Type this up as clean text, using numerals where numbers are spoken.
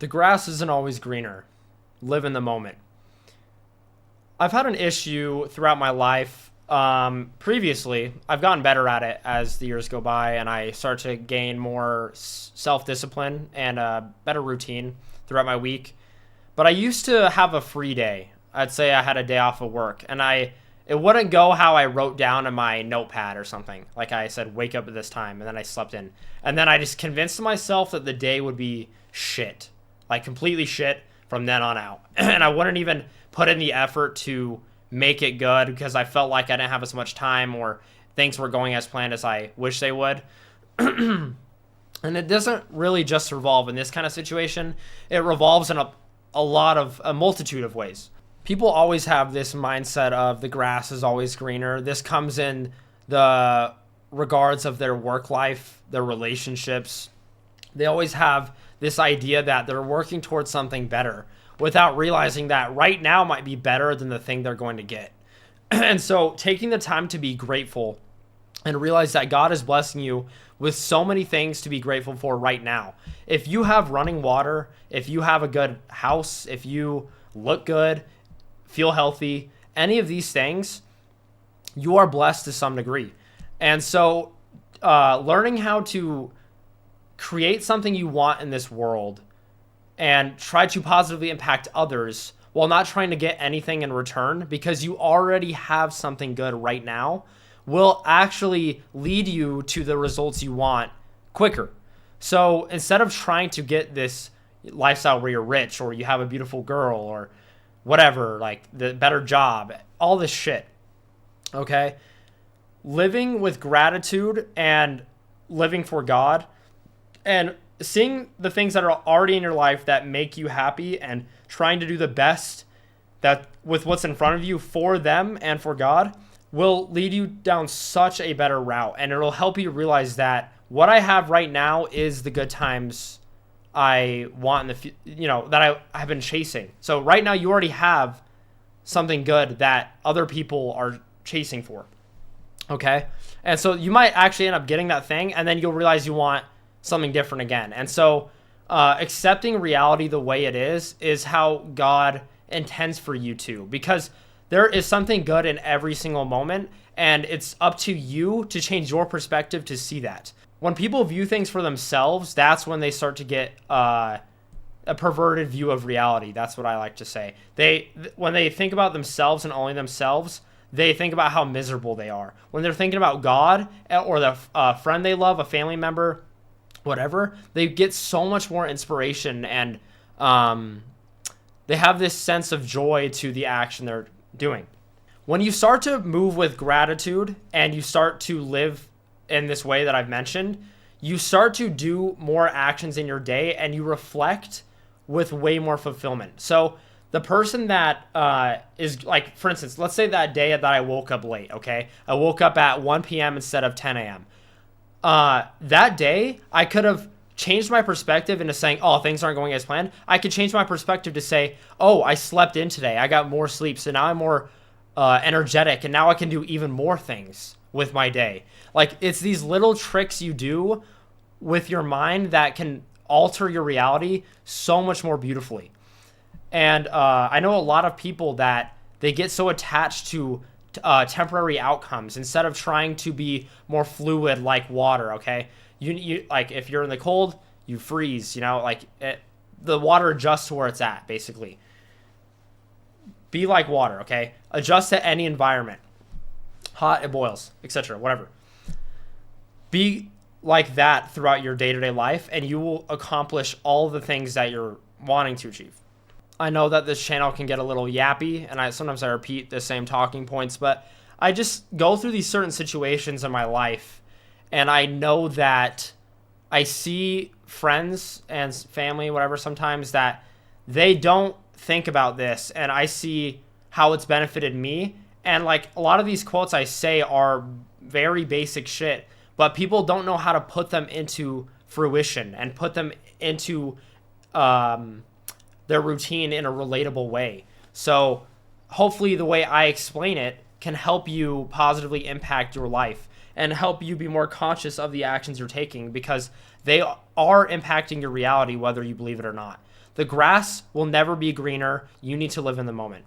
The grass isn't always greener. Live in the moment. I've had an issue throughout my life. Previously, I've gotten better at it as the years go by, and I start to gain more self-discipline and a better routine throughout my week. But I used to have a free day. I'd say I had a day off of work, and it wouldn't go how I wrote down in my notepad or something. Like I said, wake up at this time, and then I slept in. And then I just convinced myself that the day would be shit, like completely shit from then on out. And I wouldn't even put in the effort to make it good because I felt like I didn't have as much time or things were going as planned as I wish they would. And it doesn't really just revolve in this kind of situation. It revolves in a multitude of ways. People always have this mindset of the grass is always greener. This comes in the regards of their work life, their relationships. They always have this idea that they're working towards something better without realizing that right now might be better than the thing they're going to get. And so taking the time to be grateful and realize that God is blessing you with so many things to be grateful for right now. If you have running water, if you have a good house, if you look good, feel healthy, any of these things, you are blessed to some degree. And so learning how to create something you want in this world and try to positively impact others while not trying to get anything in return because you already have something good right now will actually lead you to the results you want quicker. So instead of trying to get this lifestyle where you're rich or you have a beautiful girl or whatever, like the better job, all this shit, okay? Living with gratitude and living for God and seeing the things that are already in your life that make you happy and trying to do the best that with what's in front of you for them and for God will lead you down such a better route. And it'll help you realize that what I have right now is the good times I want in that I have been chasing. So right now you already have something good that other people are chasing for. Okay. And so you might actually end up getting that thing and then you'll realize you want something different again. And so accepting reality the way it is how God intends for you to, because there is something good in every single moment and it's up to you to change your perspective to see that. When people view things for themselves, that's when they start to get a perverted view of reality. That's what I like to say. When they think about themselves and only themselves, they think about how miserable they are. When they're thinking about God or the friend they love, a family member, whatever, they get so much more inspiration and they have this sense of joy to the action they're doing. When you start to move with gratitude and you start to live in this way that I've mentioned, you start to do more actions in your day and you reflect with way more fulfillment. So the person that is like, for instance, let's say that day that I woke up late, okay? I woke up at 1 p.m. instead of 10 a.m. That day, I could have changed my perspective into saying, oh, things aren't going as planned. I could change my perspective to say, oh, I slept in today. I got more sleep. So now I'm more energetic and now I can do even more things with my day. Like it's these little tricks you do with your mind that can alter your reality so much more beautifully. And I know a lot of people that they get so attached to temporary outcomes instead of trying to be more fluid like water. Okay, you like if you're in the cold, you freeze. The water adjusts to where it's at. Basically, be like water. Okay, adjust to any environment. Hot, it boils, etc. Whatever. Be like that throughout your day-to-day life, and you will accomplish all the things that you're wanting to achieve. I know that this channel can get a little yappy, and sometimes I repeat the same talking points, but I just go through these certain situations in my life, and I know that I see friends and family, whatever, sometimes that they don't think about this, and I see how it's benefited me. And like a lot of these quotes I say are very basic shit, but people don't know how to put them into fruition and put them into their routine in a relatable way. So hopefully the way I explain it can help you positively impact your life and help you be more conscious of the actions you're taking, because They are impacting your reality, whether you believe it or not. The grass will never be greener. You need to live in the moment.